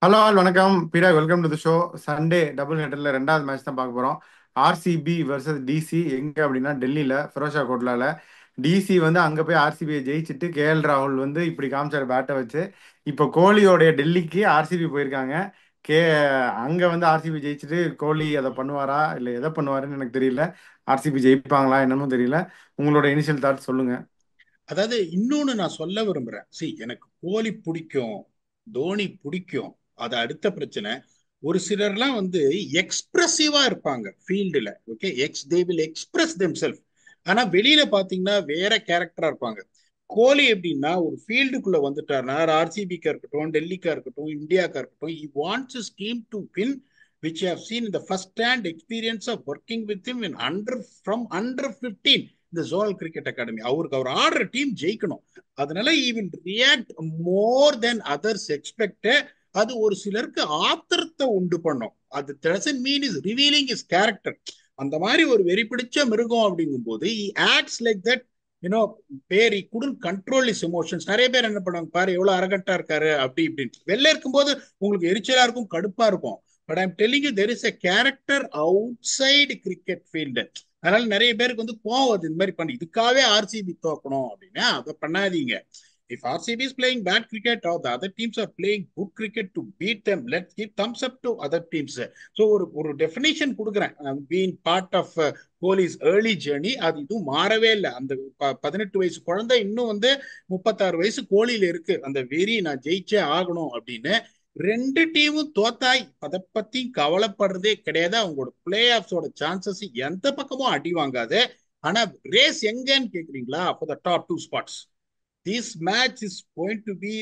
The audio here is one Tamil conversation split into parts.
ஹலோ ஆல் வணக்கம் பீரா, welcome to the show. Sunday double ஹெட்டர்ல ரெண்டாவது மேட்ச் தான் பார்க்க போறோம். RCB versus DC. எங்க அப்படின்னா டெல்லியில ஃபெரோஷா கோட்லால. டிசி வந்து அங்க போய் ஆர்சிபியை ஜெயிச்சுட்டு கேஎல் ராகுல் வந்து இப்படி காமிச்சார் பேட்டை வச்சு. இப்போ கோலியோடைய டெல்லிக்கு ஆர்சிபி போயிருக்காங்க. கே அங்க வந்து ஆர்சிபி ஜெயிச்சுட்டு கோலி அதை பண்ணுவாரா இல்லை எதை பண்ணுவாருன்னு எனக்கு தெரியல. ஆர்சிபி ஜெயிப்பாங்களா என்னமோ தெரியல. உங்களோட இனிஷியல் தாட் சொல்லுங்க. அதாவது இன்னொன்னு நான் சொல்ல விரும்புறேன். எனக்கு கோலி பிடிக்கும், தோனி பிடிக்கும். அது அடுத்த பிரச்சனை. ஒரு சிலர்லாம் வந்து எக்ஸ்பிரசிவா இருப்பாங்க ஃபீல்டுல. Okay, they will express themself. ஆனா வெளியில பாத்தீங்கன்னா வேற கேரக்டரா இருப்பாங்க. கோலி எப்படின்னா ஒரு ஃபீல்டுக்குள்ள வந்துட்டாருன்னா, ஆர்சிபிக்கா இருக்கட்டும், டெல்லிக்கா இருக்கட்டும், இந்தியாக்கா இருக்கட்டும், he wants his team to win, which I have seen in the first hand experience of working with him in under 15 இந்த ஜோனல் கிரிக்கெட் அகாடமி. அவர் ஆடுற டீம் ஜெயிக்கணும். அதனால he will react more than others expect. அது ஒரு சிலருக்கு ஆத்திரத்தை உண்டு பண்ணும். அது doesn't mean is revealing his character. அந்த மாதிரி ஒரு வெறி பிடிச்ச மிருகம் அப்படிங்கும் போது he acts like that. You know பேர் he couldn't control his emotions. நிறைய பேர் என்ன பண்ணுவாங்க, பாரு எவ்வளவு அரகண்டா இருக்காரு அப்படி இப்படின்னு. வெளில இருக்கும்போது உங்களுக்கு எரிச்சலா இருக்கும், கடுப்பா இருக்கும். But I'm telling you there is a character out side cricket field. அதனால நிறைய பேருக்கு வந்து கோவம் வருது, இந்த மாதிரி பண்ணி இதுக்காகவே ஆர்சிபி தோக்கணும் அப்படின்னா அதை பண்ணாதீங்க. If RCB is playing bad cricket or the other teams are playing good cricket to beat them, let's give thumbs up to other teams. So ஒரு டெஃபினேஷன் கொடுக்குறேன். Been part of Kohli's early journey. அது இதுவும் மாறவே இல்லை. அந்த 18 வயசு குழந்தை இன்னும் வந்து 36 வயசு கோலியில இருக்கு. அந்த வெறி நான் ஜெயிச்சே ஆகணும் அப்படின்னு. ரெண்டு டீமும் தோத்தாய் அதை பத்தி கவலைப்படுறதே கிடையாது. அவங்களோட பிளே ஆஃப்ஸோட சான்சஸ் எந்த பக்கமும் அடி வாங்காது. ஆனா ரேஸ் எங்கன்னு கேக்குறீங்களா? For the top two spots. This match is going to be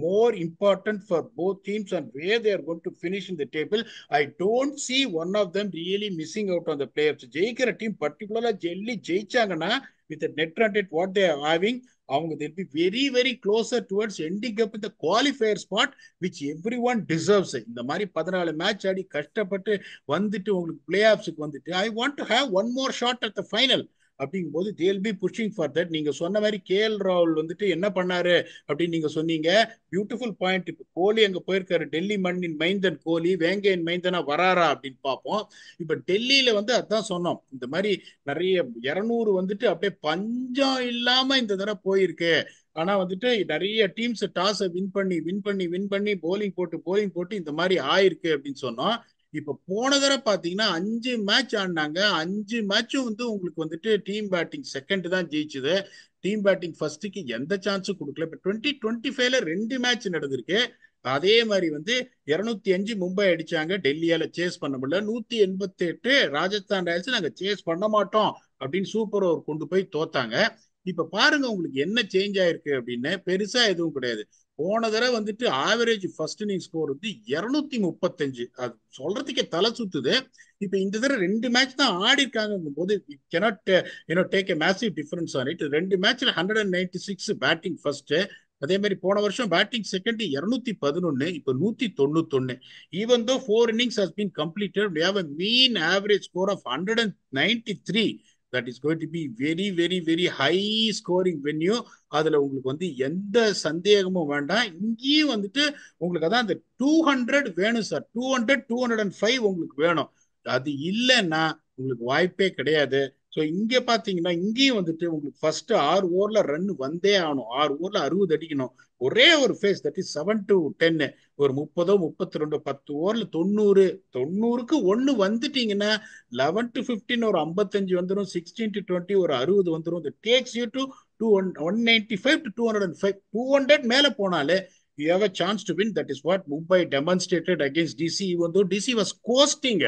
more important for both teams and where they are going to finish in the table. I don't see one of them really missing out on the playoffs. ஜெயிக்கிற டீம் பர்டிகுலரா jelly ஜெயிச்சாங்கன்னா with the net run rate what they are having, அவங்க they'll be very very closer towards ending up in the qualifier spot which everyone deserves. இந்த மாதிரி 14 மேட்ச் ஆடி கஷ்டப்பட்டு வந்துட்டு உங்களுக்கு பிளே ஆஃப்ஸுக்கு வந்துட்டு I want to have one more shot at the final அப்படிங்கும் போது they'll be pushing for that. நீங்க சொன்ன மாதிரி கேஎல் ராகுல் வந்துட்டு என்ன பண்ணாரு அப்படின்னு நீங்க சொன்னீங்க. Beautiful point. இப்ப கோலி அங்க போயிருக்காரு. டெல்லி மண்ணின் மைந்தன் கோலி வேங்கையின் மைந்தனா வராரா அப்படின்னு பார்ப்போம். இப்ப டெல்லியில வந்து அதான் சொன்னோம், இந்த மாதிரி நிறைய 200 வந்துட்டு அப்படியே பஞ்சம் இல்லாம இந்த தடவை போயிருக்கு. ஆனா வந்துட்டு நிறைய டீம்ஸ் டாஸை வின் பண்ணி போலிங் போட்டு இந்த மாதிரி ஆயிருக்கு அப்படின்னு சொன்னோம். இப்ப போன தடவை பாத்தீங்கன்னா 5 மேட்ச் ஆடினாங்க. 5 மேட்சும் வந்து உங்களுக்கு வந்துட்டு டீம் பேட்டிங் செகண்ட் தான் ஜெயிச்சுது. டீம் பேட்டிங் ஃபர்ஸ்டுக்கு எந்த சான்ஸும் கொடுக்கல. இப்ப 2025ல 2 மேட்ச் நடந்திருக்கு. அதே மாதிரி வந்து 205 மும்பை அடிச்சாங்க, டெல்லியால சேஸ் பண்ண முடியல. 188 ராஜஸ்தான் ராயல்ஸ் நாங்க சேஸ் பண்ண மாட்டோம் அப்படின்னு சூப்பர் ஓவர் கொண்டு போய் தோத்தாங்க. இப்ப பாருங்க உங்களுக்கு என்ன சேஞ்ச் ஆயிருக்கு அப்படின்னு. பெருசா எதுவும் கிடையாது. போன தடவை வந்துட்டு ஆவரேஜ் ஃபர்ஸ்ட் இன்னிங் ஸ்கோர் வந்து 235. அது சொல்றதுக்கே தலை சுத்துது. இப்ப இந்த தடவை 2 மேட்ச் தான் ஆடி இருக்காங்க போது take a massive difference on it. 2 மேட்ச்ல 196 பேட்டிங் ஃபர்ஸ்ட். அதே மாதிரி போன வருஷம் பேட்டிங் செகண்ட் 211, இப்ப 191. Even though 4 innings has been completed, we have a mean average score of 193. that is going to be very very very high scoring venue. அதுல உங்களுக்கு வந்து எந்த சந்தேகமும் வேண்டாம். இங்கேயும் வந்துட்டு உங்களுக்கு அதான் அந்த 200 வேணும் சார். 205 உங்களுக்கு வேணும். அது இல்லைன்னா உங்களுக்கு வாய்ப்பே கிடையாது. ஸோ இங்க பாத்தீங்கன்னா இங்கேயும் வந்துட்டு உங்களுக்கு ஃபர்ஸ்ட் 6 ஓவர்ல ரன் வந்தே ஆகணும். 6 ஓவர்ல 60 அடிக்கணும். ஒரே ஒரு ஃபேஸ், தட் இஸ் 7 to 10. ஒரு 30 32 10 ஓவர்ல 90க்கு 1 வந்துட்டீங்கன்னா 11 to 15 ஒரு 55 வந்துடும். 16 to 20 ஒரு 60 வந்துடும். Tax you to 195 to 205. 200 மேல போனாலே you have a chance to win. That is what Mumbai demonstrated against DC, even though DC was coasting.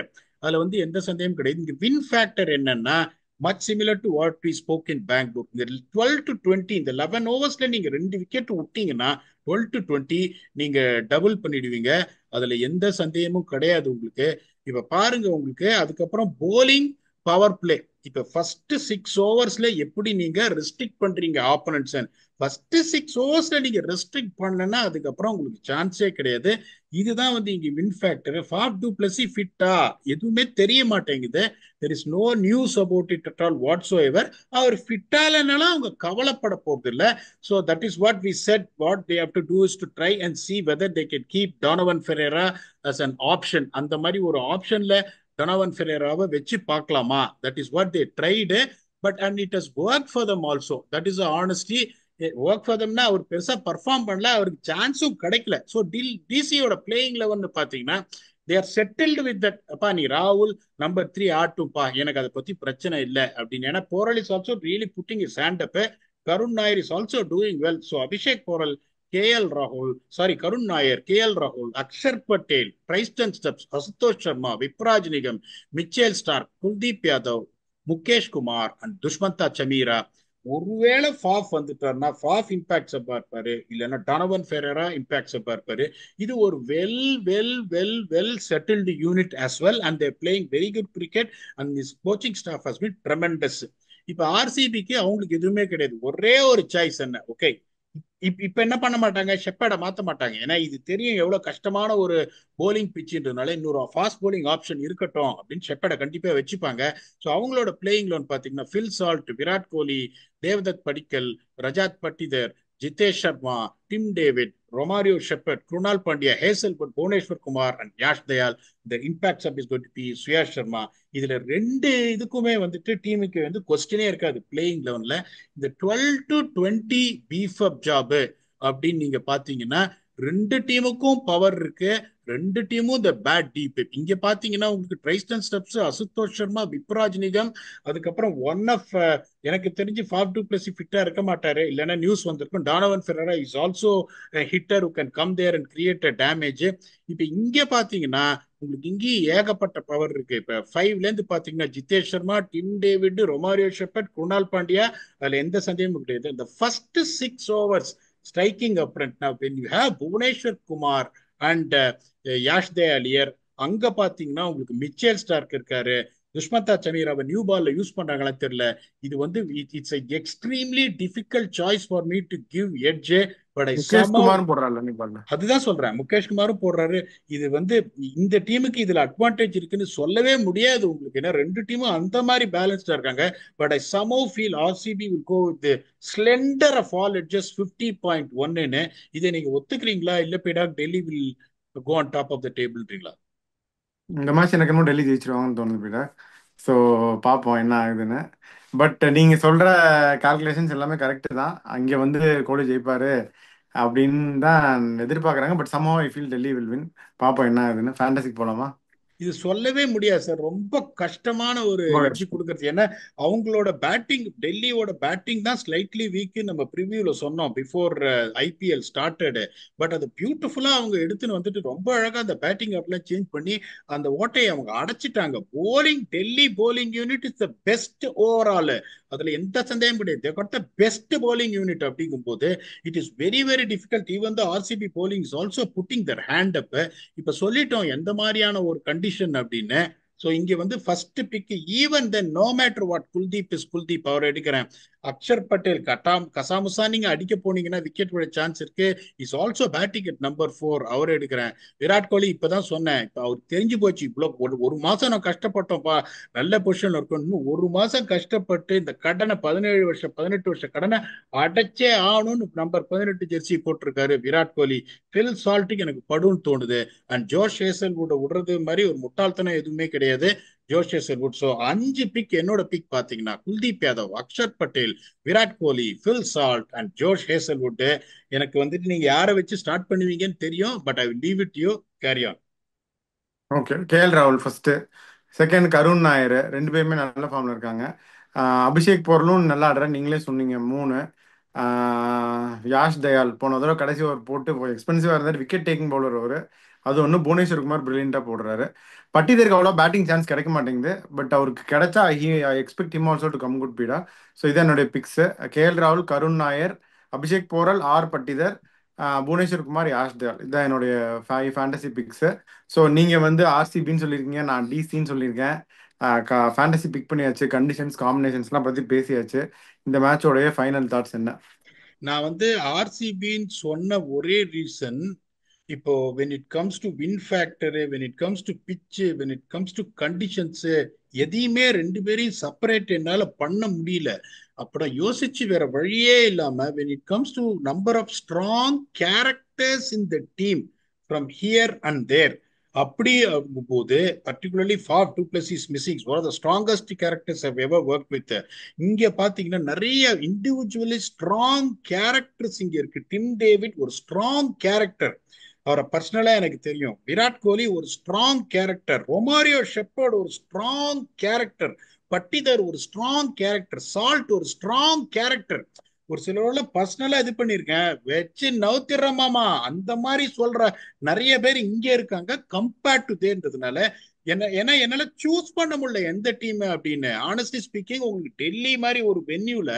அதுல வந்து எந்த சந்தேகம் கிடையாது. இங்க வின் ஃபேக்டர் என்னன்னா much similar to what we spoke in Bangalore. இந்த 12 to 20 இந்த 11 ஓவர்ஸ்ல நீங்க 2 விக்கெட் விட்டீங்கன்னா 12 to 20 நீங்க டபுள் பண்ணிடுவீங்க. அதுல எந்த சந்தேகமும் கிடையாது உங்களுக்கு. இப்ப பாருங்க உங்களுக்கு அதுக்கப்புறம் போலிங் பவர் பிளே. இப்ப ஃபர்ஸ்ட் 6 ஓவர்ஸ்ல எப்படி நீங்க ரெஸ்ட்ரிக்ட் பண்றீங்க ஆப்போனன்ட்ஸ்? ஃபர்ஸ்ட் 6 ஓவர்ஸ்ல நீங்க ரெஸ்ட்ரிக்ட் பண்ணலன்னா அதுக்கப்புறம் உங்களுக்கு சான்ஸே கிடையாது. இதுதான் வந்து இங்க win factor. Faf du Plessis ஃபிட்டா எதுவுமே தெரிய மாட்டேங்குது. There is no news about it at all whatsoever. அவர் ஃபிட்டாலனாலும் அவங்க கவலைப்பட போறது இல்ல. So that is what we said. What they have to do is to try and see whether they can keep Donovan Ferreira as an option. அந்த மாதிரி ஒரு ஆப்ஷன்ல டொனவன் ஃபெரேராவை வச்சு பார்க்கலாமா? That is what they tried. But and it has work for them also. That is honesty. Work for தம்னா அவர் பெருசா பர்ஃபார்ம் பண்ணல, அவருக்கு சான்ஸும் கிடைக்கல. ஸோ டிசியோட பிளேயிங் லெவல்னு பாத்தீங்கன்னா they are settled with that. அப்பா நீ ராகுல் நம்பர் 3 ஆட்டும்பா, எனக்கு அதை பத்தி பிரச்சனை இல்லை அப்படின்னு. ஏன்னா Porel is also really putting his hand up. Karun Nair is also doing well. So Abhishek Porel, KL ராகுல், சாரி கருண் நாயர், கேஎல் ராகுல், Axar Patel, Tristan Stubbs, Ashutosh Sharma, Vipraj Nigam, Mitchell Starc, Kuldeep Yadav, Mukesh Kumar and Dushmantha Chameera. ஒருவேளை ஃபாஃப் வந்துட்டார்னா ஃபாஃப் இம்பாக்ட்ஸை பார்ப்பாரு, இல்லைன்னா டொனவன் ஃபெரேரா இம்பாக்ட்ஸை பார்ப்பாரு. இது ஒரு well well well well settled unit as well, and they're playing very good cricket, and this coaching staff has been tremendous. இப்ப ஆர்சிபிக்கு அவங்களுக்கு எதுவுமே கிடையாது. ஒரே ஒரு சாய்ஸ் என்ன? ஓகே, இப்ப என்ன பண்ண மாட்டாங்க, ஷெப்பர்டை மாத்த மாட்டாங்க. ஏன்னா இது தெரியும் எவ்வளவு கஷ்டமான ஒரு போலிங் பிச்சுன்றதுனால இன்னொரு ஃபாஸ்ட் போலிங் ஆப்ஷன் இருக்கட்டும் அப்படின்னு ஷெப்பர்டை கண்டிப்பா வச்சுப்பாங்க. ஸோ அவங்களோட பிளேயிங் லோன் பாத்தீங்கன்னா Phil Salt, Virat Kohli, Devdutt Padikkal, Rajat Patidar, Jitesh Sharma, Tim David, Romario Shepherd, Krunal Pandya, Hazlewood, Bhuvneshwar Kumar and Yash Dayal. இந்த impact sub is going to be Suyash Sharma. இதுல ரெண்டு இதுக்குமே வந்துட்டு டீமுக்கு வந்து கொஸ்டினே இருக்காது பிளேயிங் லெவன்ல. இந்த 12 to 20 பீஃப் அப் ஜாப் அப்படின்னு நீங்க பாத்தீங்கன்னா ரெண்டு டீமுக்கும் பவர் இருக்கு. ரெண்டு டீமும் இந்த பேட் டீப். இங்க பாத்தீங்கன்னா உங்களுக்கு ட்ரைஸ்டன் ஸ்டெப்ஸ், அசுதோஷ் சர்மா, விப்ராஜ் நிகம், அதுக்கப்புறம் ஒன் ஆஃப் எனக்கு தெரிஞ்சு ஃபாஃப் டு பிளஸ் ஃபிட்டா இருக்க மாட்டாரு, இல்லைன்னா நியூஸ் வந்திருக்கும். Donovan Ferreira is also hitter who can come there and create a damage. இப்ப இங்க பாத்தீங்கன்னா உங்களுக்கு இங்கேயும் ஏகப்பட்ட பவர் இருக்கு. இப்ப 5ல இருந்து பாத்தீங்கன்னா Jitesh Sharma, Tim David, Romario Shepherd, Krunal Pandya, அதுல எந்த சந்தேகமும் கிடையாது. இந்த first 6 overs striking up front. Now when you have Bhuvaneshwar Kumar and Yash தயாலியர், அங்க பாத்தீங்கன்னா உங்களுக்கு மிச்சேல் ஸ்டார்க் இருக்காரு, துஷ்மந்தா சமீராவை நியூ பால்ல யூஸ் பண்றாங்களா தெரியல. இது வந்து it's extremely difficult choice for me to give edge. But I Mukesh somehow குமாரும் போடுறாள் நீ பாருங்க. அதுதான் சொல்றேன், முகேஷ் குமாரும் போடுறாரு. இது வந்து இந்த டீமுக்கு இதுல அட்வான்டேஜ் இருக்குன்னு சொல்லவே முடியாது உங்களுக்கு. ஏன்னா ரெண்டு டீமும் அந்த மாதிரி பேலன்ஸ்டா இருக்காங்க. But I somehow feel RCB will go with the slender of all edges 50.1. இதை நீங்க ஒத்துக்கிறீங்களா? இல்ல பேடா Delhi will go on top of the table? இந்த மேட்ச் எனக்கு இன்னும் டெல்லி ஜெயிச்சிருவாங்கன்னு தோணுது பிடா. ஸோ பார்ப்போம் என்ன ஆகுதுன்னு. பட் நீங்கள் சொல்கிற கால்குலேஷன்ஸ் எல்லாமே கரெக்டு தான். அங்கே வந்து கோலி ஜெயிப்பார் அப்படின்னு தான் எதிர்பார்க்குறாங்க. But somehow I feel Delhi will win. பார்ப்போம் என்ன ஆகுதுன்னு. ஃபேண்டசிக்கு போகலாமா? இது சொல்லவே முடியாது சார். ரொம்ப கஷ்டமான ஒரு ரொம்ப எட்ஜ் கஷ்டம். கொடுக்கறது. ஏன்னா அவங்களோட பேட்டிங், டெல்லியோட பேட்டிங் தான் ஸ்லைட்லி வீக் நம்ம ப்ரிவியூல சொன்னோம் பிஃபோர் ஐபிஎல் ஸ்டார்டட். பட் அது பியூட்டிஃபுல்லா அவங்க எடுத்துன்னு வந்துட்டு ரொம்ப அழகா அந்த பேட்டிங் ஆப்லாம் சேஞ்ச் பண்ணி அந்த ஓட்டையை அவங்க அடைச்சிட்டாங்க. Bowling, Delhi bowling unit is the best overall. அதுல எந்த சந்தேகம் கிடையாது. பெஸ்ட் போலிங் யூனிட் அப்படிங்கும் போது it is very very difficult. Even the RCB bowling is also putting their hand up. இப்ப சொல்லிட்டோம் எந்த மாதிரியான ஒரு கண்டிஷன் அப்படின்னு. சோ இங்க வந்து first pick, even then no matter what, Kuldeep is Kuldeep, அவர் எடுக்கிறேன். அக்ஷர் பட்டேல் கசாமுசா நீங்க அடிக்க போனீங்கன்னா விக்கெட் விட சான்ஸ் இருக்கு. Is also batting at number 4, அவர் எடுக்கிறேன். விராட் கோலி இப்பதான் சொன்னேன், இப்ப அவர் தெரிஞ்சு போச்சு. இவ்வளவு ஒரு மாசம் நான் கஷ்டப்பட்டோம்ப்பா, நல்ல பொசிஷன்ல இருக்கும். இன்னும் ஒரு மாசம் கஷ்டப்பட்டு இந்த கடனை 17 வருஷம் 18 வருஷம் கடனை அடைச்சே ஆகணும்னு நம்பர் 18 ஜெர்சி போட்டிருக்காரு விராட் கோலி. பில் சால்ட்டுக்கு எனக்கு படுன்னு தோணுது. அண்ட் ஜோஷ் ஹேசல்வுட் விடுறது மாதிரி ஒரு முட்டாள்தனம் எதுவுமே கிடையாது ஜோஷ் ஹேசல்வுட். ஸோ 5 பிக் என்னோட பிக் பாத்தீங்கன்னா Kuldeep Yadav, Axar Patel, Virat Kohli, Phil Salt and Josh Hazlewood. எனக்கு வந்துட்டு நீங்க யாரை வச்சு ஸ்டார்ட் பண்ணுவீங்கன்னு தெரியும். But I will leave it you, carry on. Okay, KL ராகுல் ஃபர்ஸ்ட், செகண்ட் கருண் நாயர். ரெண்டு பேருமே நல்ல ஃபார்ம்ல இருக்காங்க. அபிஷேக் போரலும் நல்லா ஆடுறேன், நீங்களே சொன்னீங்க 3. யாஷ் தயால் போன தடவை கடைசி ஓவர் போட்டு எக்ஸ்பென்சிவாக இருந்தார், விக்கெட் டேக்கிங் பவுலர் அவர். அது ஒன்று புவனேஸ்வர் குமார் பிரில்லியண்டாக போடுறாரு. பட்டிதருக்கு அவ்வளோ பேட்டிங் சான்ஸ் கிடைக்க மாட்டேங்குது. பட் அவருக்கு கிடைச்சா I expect him also to come good beeda. So இதான் என்னுடைய பிக்ஸ். கேஎல் ராகுல், கருண் நாயர், அபிஷேக் போரல், ஆர் பட்டிதர், புவனேஸ்வர் குமார், யாஷ் தயால். இதான் என்னுடைய 5 ஃபேண்டசி பிக்ஸு. ஸோ நீங்கள் வந்து ஆர்சிபின்னு சொல்லியிருக்கீங்க, நான் டிசின்னு சொல்லியிருக்கேன். ஃபேண்டசி பிக் பண்ணியாச்சு, கண்டிஷன்ஸ் காம்பினேஷன்ஸ்லாம் பற்றி பேசியாச்சு. இந்த மேட்சோடைய ஃபைனல் தாட்ஸ் என்ன? நான் வந்து ஆர்சிபின்னு சொன்ன ஒரே ரீசன், இப்போ when it comes to win factor, when it comes to pitch, when it comes to conditions, எதையுமே ரெண்டு பேரையும் செப்பரேட் என்னால பண்ண முடியல. அப்புறம் யோசிச்சு வேற வழியே இல்லாம when it comes to number of strong characters in the team from here and there, அப்படி போது particularly Faf du Plessis is missing one of the strongest characters however work with. இங்க பாத்தீங்கன்னா நிறைய இண்டிவிஜுவலி ஸ்ட்ராங் கேரக்டர்ஸ் இங்க இருக்கு. டிம் டேவிட் ஒரு ஸ்ட்ராங் கேரக்டர், அவரை பர்சனலா எனக்கு தெரியும். விராட் கோலி ஒரு ஸ்ட்ராங் கேரக்டர், ரொமாரியோ ஷெப்பர்ட் ஒரு ஸ்ட்ராங் கேரக்டர், பட்டிதர் ஒரு ஸ்ட்ராங் கேரக்டர், சால்ட் ஒரு ஸ்ட்ராங் கேரக்டர். ஒரு சிலரோட பர்சனலா இது பண்ணிருக்கேன், வச்சு நவுத்திரமாமா அந்த மாதிரி சொல்ற நிறைய பேர் இங்க இருக்காங்க கம்பேர்ட் டு தேன்றதுனால. ஏன்னா என்னால சூஸ் பண்ண முடியல எந்த டீம் அப்படின்னு. ஆனஸ்ட்லி ஸ்பீக்கிங், உங்களுக்கு டெல்லி மாதிரி ஒரு வென்யூல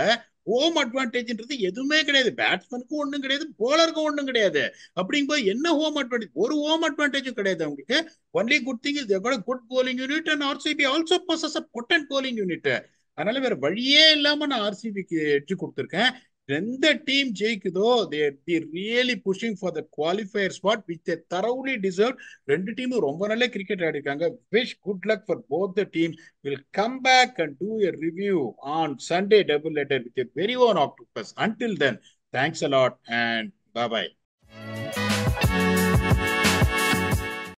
ஹோம் அட்வான்டேஜ்ன்றது எதுவுமே கிடையாது. பேட்ஸ்மேனுக்கும் ஒன்றும் கிடையாது, போலருக்கும் ஒன்றும் கிடையாது. அப்படிங்கும்போது என்ன ஹோம் அட்வான்டேஜ்? ஒரு ஹோம் அட்வான்டேஜும் கிடையாது அவங்களுக்கு. Only good thing is good polling unit and RCB also possess a potent polling unit. அதனால வேற வழியே இல்லாம நான் ஆர்சிபிக்கு எட்ஜ் கொடுத்துருக்கேன். எந்த team ஜெயிக்குதோ they really pushing for the qualifier spot which they thoroughly deserve. ரெண்டு டீமும் ரொம்ப நல்ல கிரிக்கெட் ஆடிருக்காங்க. Wish good luck for both the teams. We'll come back and do a review on Sunday double header with a very own octopus. Until then, thanks a lot and bye bye.